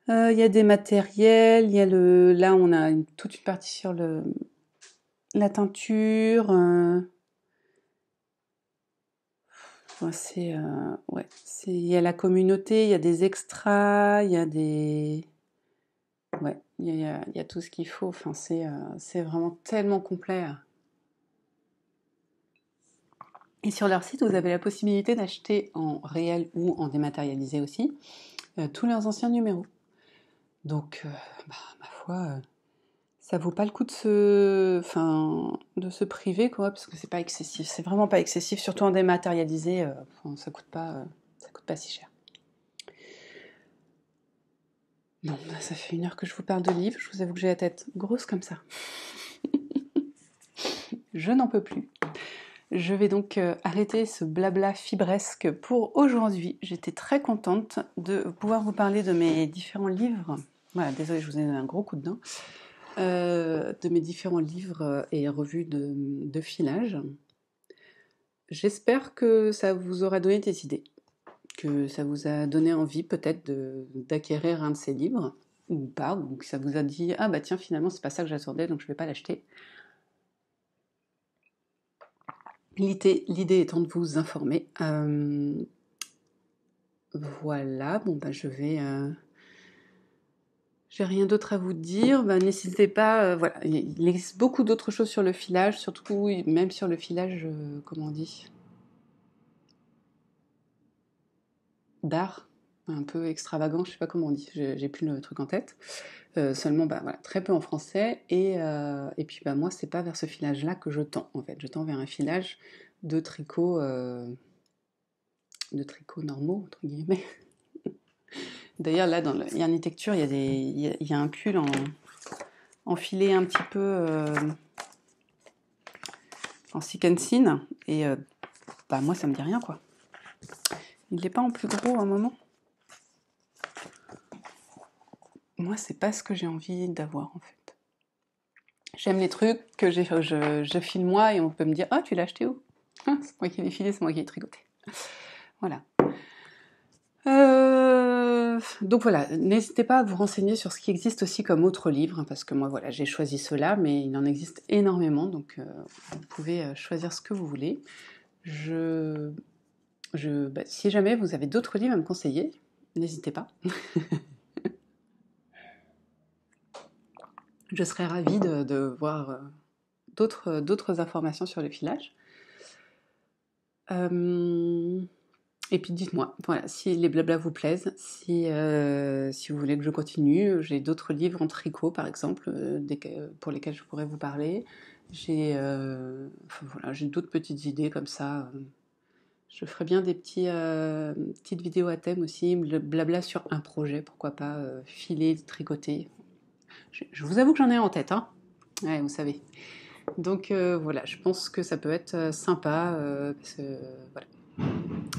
Il y a des matériels, il y a là on a toute une partie sur la teinture. Il y a la communauté, il y a des extras, il y a des... Ouais, il y a tout ce qu'il faut. Enfin, c'est vraiment tellement complet. Et sur leur site, vous avez la possibilité d'acheter en réel ou en dématérialisé aussi tous leurs anciens numéros. Donc, ma foi, ça vaut pas le coup de se priver, quoi, parce que c'est pas excessif. C'est vraiment pas excessif, surtout en dématérialisé. Ça coûte pas si cher. Bon, ça fait 1 heure que je vous parle de livres. Je vous avoue que j'ai la tête grosse comme ça. Je n'en peux plus. Je vais donc arrêter ce blabla fibresque pour aujourd'hui. J'étais très contente de pouvoir vous parler de mes différents livres. Voilà, désolée, je vous ai donné un gros coup de dent. De mes différents livres et revues de filage. J'espère que ça vous aura donné des idées, que ça vous a donné envie peut-être d'acquérir un de ces livres, ou pas, ou que ça vous a dit « Ah bah tiens, finalement c'est pas ça que j'attendais, donc je vais pas l'acheter ». L'idée étant de vous informer. Voilà, bon bah je vais... J'ai rien d'autre à vous dire, bah, n'hésitez pas, voilà, il existe beaucoup d'autres choses sur le filage, surtout même sur le filage, comment on dit, d'art, un peu extravagant, je sais pas comment on dit, j'ai plus le truc en tête. Seulement, bah, voilà, très peu en français, et puis bah, moi, c'est pas vers ce filage-là que je tends, en fait. Je tends vers un filage de tricots normaux, entre guillemets. D'ailleurs, là, dans le Yarnitecture, il y a un pull enfilé un petit peu en sequencing, et bah, moi, ça me dit rien, quoi. Il n'est pas en plus gros à un moment. Moi, c'est pas ce que j'ai envie d'avoir, en fait. J'aime les trucs que je file moi, et on peut me dire « Ah, tu l'as acheté où ?» C'est moi qui l'ai filé, c'est moi qui l'ai tricoté. Voilà. Donc voilà, n'hésitez pas à vous renseigner sur ce qui existe aussi comme autres livres, parce que moi voilà, j'ai choisi cela, mais il en existe énormément, donc vous pouvez choisir ce que vous voulez. Bah, si jamais vous avez d'autres livres à me conseiller, n'hésitez pas. Je serais ravie de voir d'autres informations sur le filage. Et puis dites-moi, voilà, si les blablas vous plaisent, si vous voulez que je continue, j'ai d'autres livres en tricot par exemple, pour lesquels je pourrais vous parler. Voilà, j'ai d'autres petites idées comme ça. Je ferai bien des petites vidéos à thème aussi, blabla sur un projet, pourquoi pas filer, tricoter. Je vous avoue que j'en ai en tête, hein. Ouais, vous savez. Donc voilà, je pense que ça peut être sympa voilà,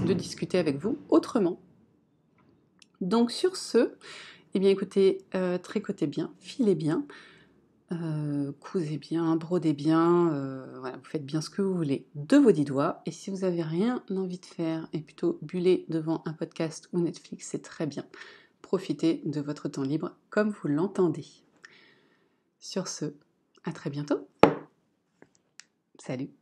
de discuter avec vous autrement. Donc sur ce, eh bien écoutez, tricotez bien, filez bien, cousez bien, brodez bien, voilà, vous faites bien ce que vous voulez de vos 10 doigts. Et si vous n'avez rien envie de faire et plutôt buller devant un podcast ou Netflix, c'est très bien. Profitez de votre temps libre comme vous l'entendez. Sur ce, à très bientôt. Salut.